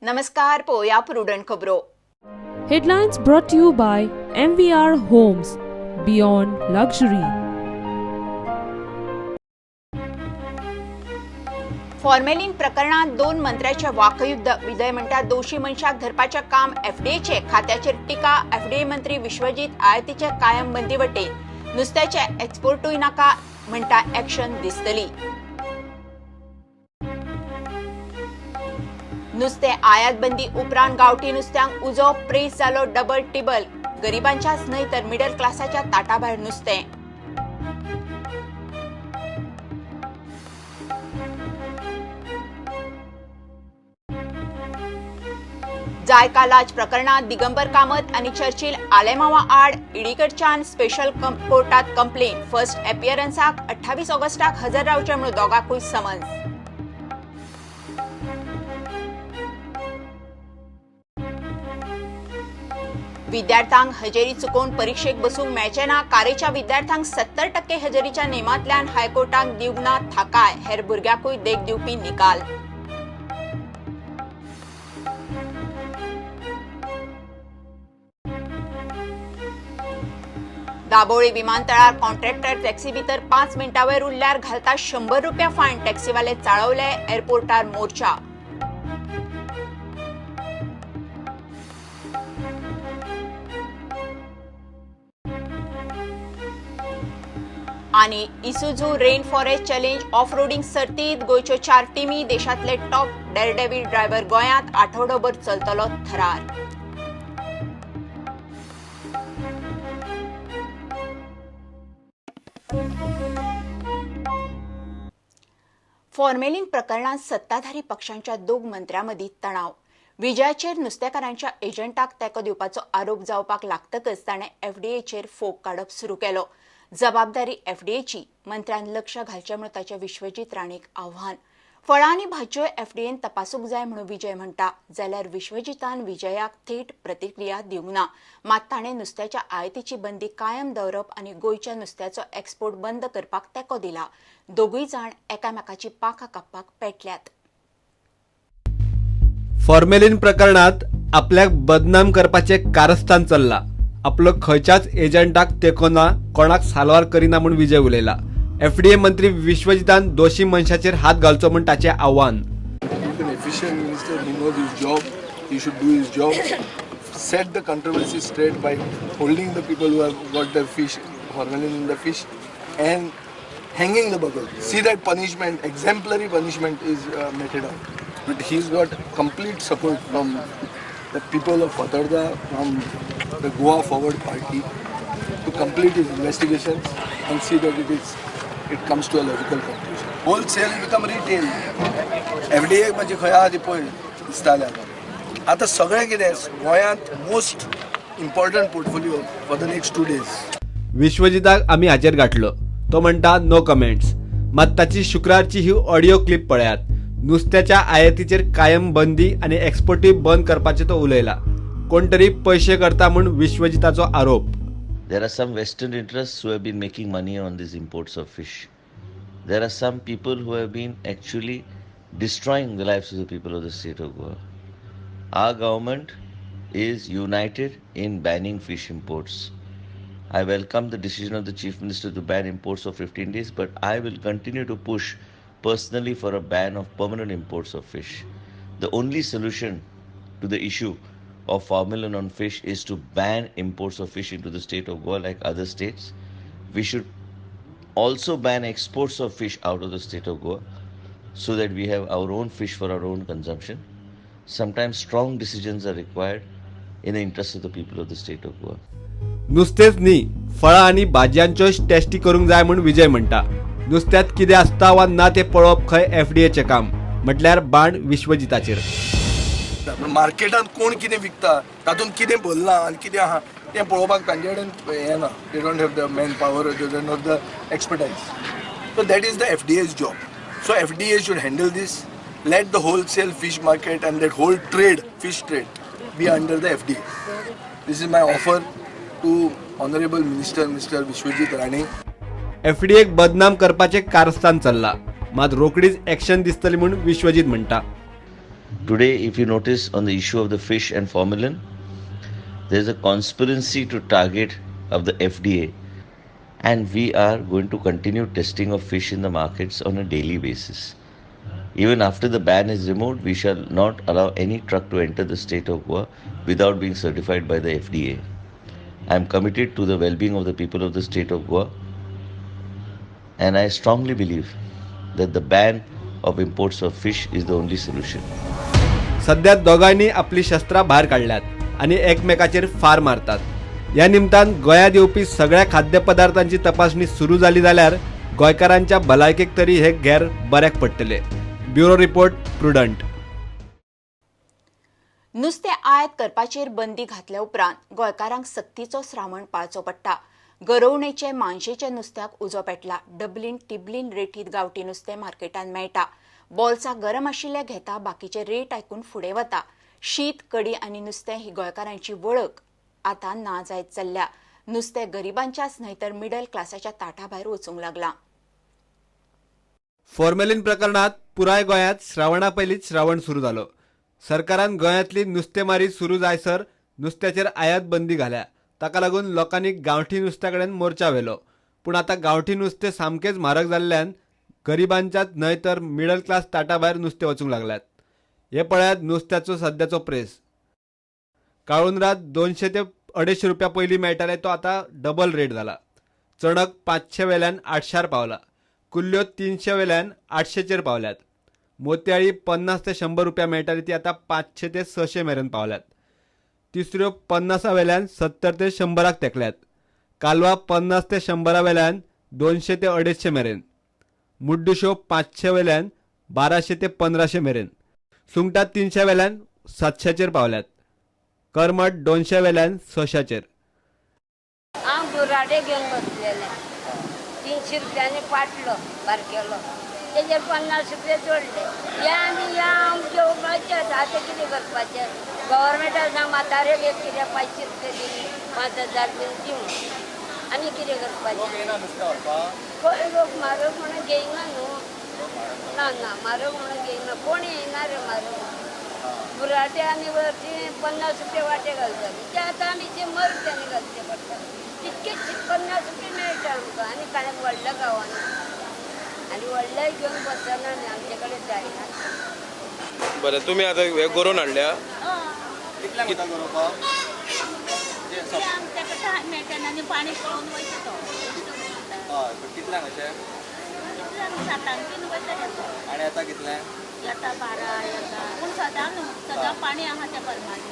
नमस्कार, पोया प्रुडंट खबरो. Headlines brought to you by MVR Homes, Beyond Luxury. Formalin प्रकरणात 2 मंत्र्याचे वाकयुद्ध. विजय म्हणटा दोषी मनशाक धरपाचे काम एफडीएचे. खात्याचेर टिका. एफडीए मंत्री विश्वजीत आयातीचे कायम बंदीवटे. नुस्त्याचे एक्सपोर्टूय नाका म्हणटा एक्शन दिसतली. नुस्ते आयात बंदी उपरांत गावठी नुस्त्यांक उजो प्रेस जालो डबल टिबल. गरिबांच्याच न्हय तर मिडल क्लासाच्या ताटाभायर नुस्तें. जायका लाच प्रकरणात दिगंबर कामत आणि चर्चिल आलेमावा आड ईडीकडच्यान स्पेशल कोर्टात कंप्लेन. फर्स्ट अपियरन्साक 28 ऑगस्टाक हजर रावचे म्हणून दोगांकूय समन्स. विद्यार्थ्यांक हजेरी चुकोवन परीक्षेक बसूंक मेळचे ना. कारेच्या विद्यार्थ्यांक 70% हजेरीच्या नेमांतल्यान हायकोर्टाक दिवंक ना थाकाय. हेर भुरग्यांकूय देख दिवपी निकाल. दाबोळे विमानतळार कॉन्ट्रॅक्टर टॅक्सी भितर 5 मिनटां वयर उरल्यार घालता 100 रुपया फायन. टॅक्सीवाले चाळवले. एअरपोर्टार मोर्चा. आणि Isuzu rain forest challenge off roading सर्तीत गोंयच्यो 4 टिमी. देशांतले टॉप डेअरडेव्हिल ड्रायव्हर गोंयांत आठवडोभर चलतलो थरार. फॉर्मेलिन प्रकरणात सत्ताधारी पक्षांच्या 2 मंत्र्यांमदीं तणाव. विजयाचेर नुस्तेकारांच्या एजंटाक तेंको दिवपाचो आरोप जावपाक लागतकच ताणें एफडीएचेर फोग काडप सुरू केलो. जबाबदारी एफडीएची. मंत्र्यान लक्ष घालचें म्हणून ताचे विश्वजीत राणेक आव्हान. फळां आनी भाजयो एफडीएन तपासूंक जाय म्हणून विजय म्हणटा. जाल्यार विश्वजितान विजयाक थेट प्रतिक्रिया दिवंक ना. मात ताणें नुस्त्याच्या आयातीची बंदी कायम दवरप आनी गोंयच्या नुस्त्याचो एक्सपोर्ट बंद करपाक तेंको दिला. दोगूय जाण एकामेकाची पाखां कापपाक पेटल्यात. फॉर्मेलिन प्रकरणात आपल्याक बदनाम करपाचे कारस्थान चल्ला. आपलो खंयच्याच एजंटाक तेको ना, कोणाक सालवार करिना म्हूण विजय उलयला. एफडीए मंत्री विश्वजितान दोशी मनशाचेर हात घालचो म्हूण ताचें आव्हान. Efficient minister, he knows his job, he should do his job, set the controversy straight by holding the people who have got their fish, formalin in the fish, and hanging the bugger. See that punishment, exemplary punishment is meted out. But he's got complete support from the people of Patarda, from the Goa Forward Party to complete his investigations and see that it comes to a logical conclusion. Wholesale become retail. FDA म्हणजे खंय आहा ती पळय दिसतालें. आतां सगळें कितें गोंयांत most important portfolio for the next 2 days. विश्वजिताक आमी हाचेर गाठलो. तो म्हणटा नो कमेंट्स. मात ताची शुक्रारची ही ऑडिओ क्लिप पळयात. नुस्त्याच्या आयातीचेर कायम बंदी आनी एक्सपोर्टूय बंद करपाचे तो उलयला. कोण तरी पयशे करता म्हूण विश्वजिताचो आरोप. There are some Western interests who have been making money on these imports of fish. There are some people who have been actually destroying the lives of the people of the state of Goa. Our government is united in banning fish imports. I welcome the decision of the Chief Minister to ban imports of 15 days, but I will continue to push personally for a ban of permanent imports of fish. The only solution to the issue of formalin on fish is to ban imports of fish into the state of Goa like other states. We should also ban exports of fish out of the state of Goa so that we have our own fish for our own consumption. Sometimes strong decisions are required in the interest of the people of the state of Goa. नुस्तेच न्ही, फळां आनी भाजयांच्यो tasty करूंक जाय म्हूण विजय म्हणटा. नुस्त्यात कितें आसता वा ना तें पळोवप खंय एफडीएचें काम. म्हटल्यार बाण विश्वजिताचेर. मार्केटांत कोण कितें विकता, तातूंत कितें भरलां आनी कितें आहा तें पळोवपाक तांचे कडेन हें ना. They don't have the manpower, they don't have the expertise. So that is the FDA's job. So FDA should handle this. Let the wholesale fish market and that whole trade, fish trade, be under the FDA. This is my offer to Honorable Minister, Mr. Vishwajit Rane. एफडीएक बदनाम करपाचे कारस्थान चल्ला. मात रोकडीच action दिसतली म्हूण विश्वजीत म्हणटा. Today, if you notice on the issue of the fish and formalin, there is a conspiracy to target of the FDA, and we are going to continue testing of fish in the markets on a daily basis. Even after the ban is removed, we shall not allow any truck to enter the state of Goa without being certified by the FDA. I am committed to the well-being of the people of the state of Goa, and I strongly believe that the ban of imports of fish is the only solution. सध्या दोघांनी आपली शस्त्रां भायर काढल्यात आणि एकमेकाचेर फार मारतात या निमतान गोंयांत येवपी सगळ्या खाद्यपदार्थांची तपासणी सुरू जाली जाल्यार गोंयकारांच्या भलायकेक तरी हे गैर बऱ्याक पडटले. Bureau report prudent. नुस्तें आयात करपाचेर बंदी घातल्या उपरांत गोंयकारांक सक्तीचो श्रावण पाळचो पडटा. गरोवणेचे मानशेच्या नुस्त्याक उजो पेटला. डबलीन टिबलीन रेटीत गांवठी नुस्तें मार्केटांत मेळटा. बोल्सां गरम आशिल्ले घेता बाकीचे रेट आयकून फुडें वता. शीत कडी आनी नुस्तें ही गोंयकारांची वळख आतां ना जायत चल्ल्या. नुस्तें गरिबांच्याच न्हय तर मिडल क्लासाच्या ताटा भायर वचूंक लागलां. फॉर्मेलिन प्रकरणात पुराय गोंयांत श्रावणा पयलींच श्रावण सुरू जालो. सरकारान गोंयांतली नुस्तेमारी सुरू जायसर नुस्त्याचेर आयात बंदी घाल्या. ताका लागून लोकांनी गांवठी नुस्त्या कडेन मोर्चा व्हेलो. पूण आतां गांवठी नुस्तें सामकेंच म्हारग जाल्ल्यान गरिबांच्याच न्हय तर मिडल क्लास ताटा भायर नुस्तें वचूंक लागल्यात. हे पळयात नुस्त्याचो सद्याचो प्रेस. काळुंदरात 200 ते 250 रुपया पयलीं मेळटाले तो आतां डबल रेट जाला. चणक 500 वेल्यान 800 पावला. कुल्ल्यो 300 वेल्यान 800 पावल्यात. मोतयाळी 50 ते 100 रुपया मेळटाली ती आतां 500 ते 600 मेरेन पावल्यात. तिसऱ्यो 50 वेल्यान 70 ते 100 तेकल्यात. कालवा 50 ते 100 वेल्यान 200 ते 250 मेरेन. मुड्डुश्यो 500 वेल्यान 1200 ते 1500 मेरेन. सुंगटां 300 वेल्यान 700 पावल्यात. करमट 200 वेल्यान 600. हांव बुराडे घेवन बसलेलें 300 रुपयांनी पाटलो बारकेलो तेजेर 50 रुपया जोडले. हे आनी या जेवपाचें आतां कितें करपाचें. गव्हर्मेंटान सांग म्हाताऱ्याक एक कितें 500 रुपया दिली 5000 दी म्हणून आनी कितें करपाचें. कोण लोक म्हारग म्हणून घेयना न्हू. ना ना म्हारग म्हणून घेयना. कोण येयना रे म्हारग. बुराटे आनी वरची 50 रुपया वाटे घालताली ते आतां आमी जे मर त्याने घालचे पडटा. तितकेच 50 रुपया मेळटा आमकां आनी कांय व्हडल्या गांवांनी आनी व्हडले घेवन बसना न्ही आमचे कडेन जायना. बरें तुमी आतां हे गोरोवन हाडल्या कितल्यांक वता गरोवपाक? आमच्या कडेन मेळटना आनी पाणी पळोवन वयता तो. हय पण कितल्यांक अशें? 7:00 वयता आनी आतां कितलें? येता 12 येता पूण सदां न्हू सदां पाणी आहा त्या परमाणे.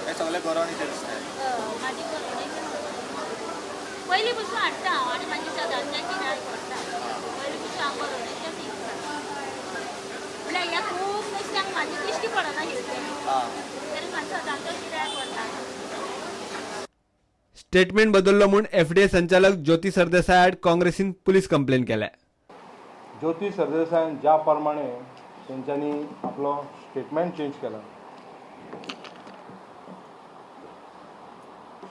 हें सगळें गरोवणीचें नुस्तें. म्हाजी पयलीं पसून हाडटा हांव आनी म्हाजी सदांचें गिरायक करता. पयलीं पसून हांव गरोवणेचेंच विकता. म्हणल्यार हे खूब नुस्त्यांक म्हाजी दिश्टी पडना हिरतें तरी म्हाजो सदांचो गिरायक करता. स्टेटमेंट बदललो म्हूण FDA संचालक ज्योती सरदेसाय आड काँग्रेसीन पुलीस कंप्लेन केल्या. ज्योती सरदेसायन ज्या प्रमाणे तेंच्यांनी आपलो स्टेटमेंट चेंज केला.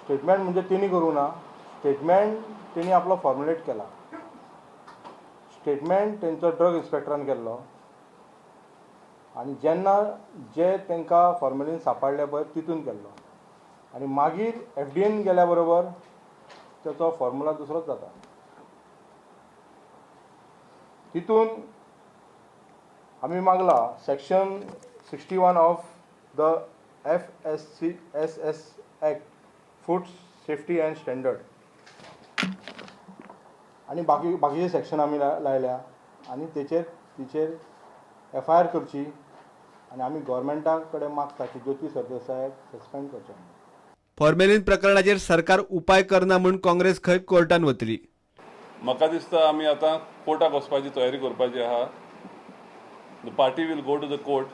स्टेटमेंट म्हणजे तेणी करूं ना. स्टेटमेंट तेणी आपलो फॉर्म्युलेट केला. स्टेटमेंट तेंचो ड्रग इन्स्पेक्टरान केल्लो आनी जेन्ना जे तांकां फॉर्म्युलीन सांपडले पळय तितून केल्लो आनी मागीर FDAन गेल्या बरोबर तेचो फॉर्मुला दुसरोच जाता. तितून आमी मागला section 61 of the FSS act food safety and standard आनी बाकीचे सेक्शन आमी लायल्या आनी तिचेर FIR करची आनी आमी गव्हर्मेंटा कडेन मागता की ज्योती सरदेसायाक सस्पेंड करचें. फॉर्मेलिन प्रकरणाचेर सरकार उपाय करना म्हूण काँग्रेस खंय कोर्टान वतली. म्हाका दिसता आमी आतां कोर्टाक वचपाची तयारी करपाची आहा. The party will go to the court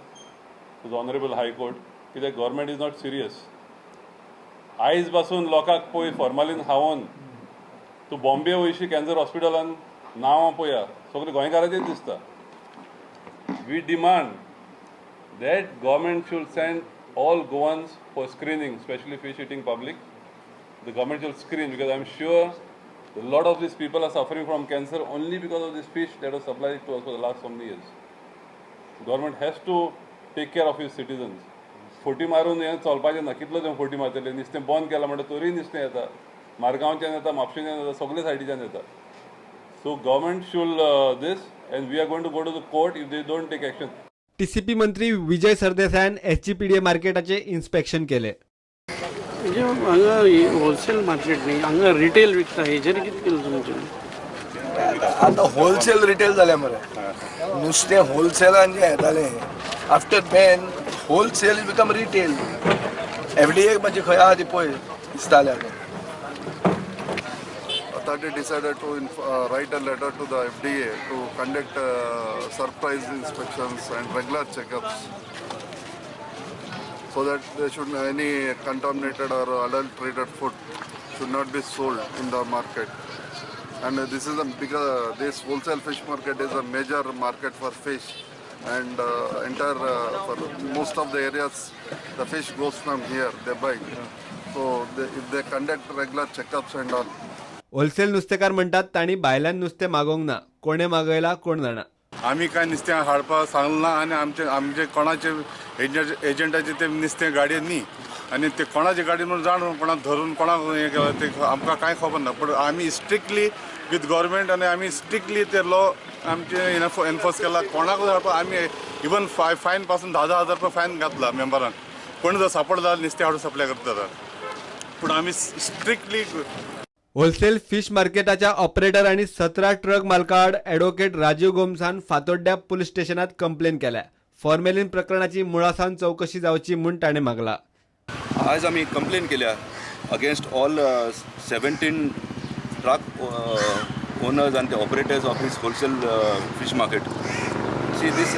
to the honourable high court कित्याक गव्हर्मेंट इज नॉट सिरियस. आयज पासून लोकांक पळय फॉर्मालीन खावून तूं बॉम्बे वयशी कॅन्सर हॉस्पिटलान नांवां पळया सगळें गोंयकाराचेच दिसता. We demand that government should send all Goans for screening, especially fish eating public. The government should screen because I'm sure a lot of these people are suffering from cancer only because of this fish that was supplied to us for the last so many years. Government has to take care of his citizens. फोटी मारून हें चलपाचें ना. कितलो थंय forty मारतले. नुस्तें बंद केलां म्हणटा तरी नुस्तें येता. मारगांवच्यान येता, म्हापशेच्यान येता, सगळे सायडीच्यान येता. So government should this and we are going to go to the court if they don't take action. TCP मंत्री विजय सरदेसायान एसजीपीडीए मार्केटाचे इन्स्पेक्शन केले. म्हणजे हांगा होलसेल मार्केट न्ही, हांगा रिटेल विकता हेजेर कितें केलें तुमचें? आतां होलसेल रिटेल जालें मरे. नुस्तें होलसेलान जें येतालें after ban wholesale become retail. FDA म्हणजे खंय आहा ती पळय दिसतालें. Authority decided to write a letter to the FDA to conduct surprise inspections and regular checkups, so that there should any contaminated or adulterated food should not be sold in the market. And this is because this wholesale fish market is a major market for fish, and for most of the areas the fish goes from here, they buy. So if they conduct regular checkups and all. Wholesale नुस्तेकार म्हणटात तांणी भायल्यान नुस्तें मागोवंक ना. कोणे मागयला कोण जाणा. आमी कांय नुस्तें हाडपाक सांगलें ना आनी आमचे कोणाचे एजंटाचे ते नुस्तें गाडयेन न्ही आनी ते कोणाचे गाडयेन म्हणून जाणून कोणाक धरून कोणाक हें केलें ते आमकां कांय खबर ना. पूण आमी स्ट्रिक्टली विथ गव्हर्मेंट आनी आमी स्ट्रिक्टली ते लॉ आमचे एनफोर्स केला. कोणाक हाडपाक आमी इवन फायन पासून 10,000 रुपया फायन घातला मेंबरांक. कोण जर सापड जाल्यार नुस्तें हाडून सप्लाय करता जाल्यार. पूण आमी स्ट्रिक्टली होलसेल फिश मार्केटाच्या ऑपरेटर आणि 17 ट्रक मालकाआड ॲडव्होकेट राजीव गोमसान फातोड्ड्या पोलीस स्टेशनात कंप्लेन केल्या. फॉर्मेलिन प्रकरणाची मुळासावन चौकशी जावची म्हूण ताणें मागला. आज आम्ही कंप्लेन केल्या against all 17 truck owners and the operators of this wholesale fish market. See this,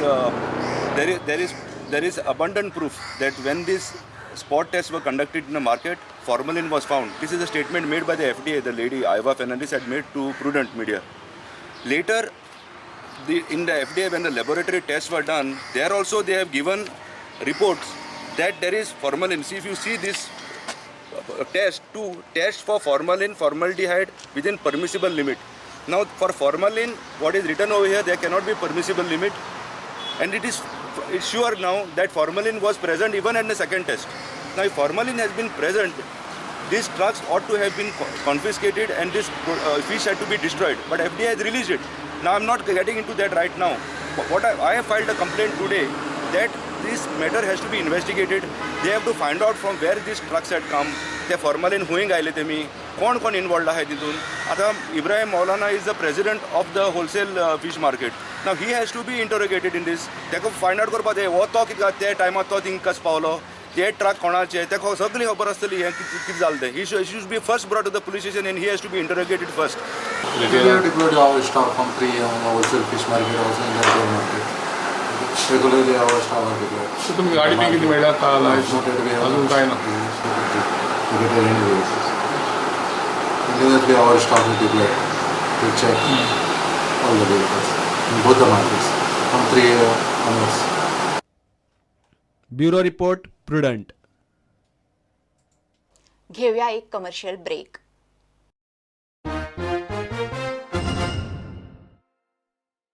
there is abundant proof that when this spot tests were conducted in the market, formalin was found. This is a statement made by the FDA. The lady Iva Fernandez had made to Prudent Media. Later, in the FDA, when the laboratory tests were done, there also they have given reports that there is formalin. See, if you see this test for formalin, formaldehyde within permissible limit. Now, for formalin, what is written over here, there cannot be permissible limit, and it's sure now that formalin was present even at the second test. Now, if formalin has been present, these trucks ought to have been confiscated and this fish had to be destroyed. But FDA has released it. Now, I'm not getting into that right now. I have filed a complaint today that this matter has to be investigated. They have to find out from where these trucks had come. ते formalin हुंय गायले तेमी कोण involved आहे तितून. आता Ibrahim Maulana is the president of the wholesale fish market. Now he has to be interrogated in this. तेका find out करपा जाय हो तो कित्याक त्या टायमार तो थिंग कस पावलो, ते ट्रक कोणाचे तेका सगळी खबर आसतली हें कितें जालें तें. He should be first brought to the police station and he has to be interrogated first. Our staff from 3 wholesale fish market also in the retail market. Regularly our staff are deployed. So तुम्ही गाडी पे किती वेळा आला अजून काय ना To get any basis. Immediately our staff is deployed to check all the vehicles in both the markets from 3 onwards. Bureau report prudent. घेऊया एक कमर्शियल ब्रेक.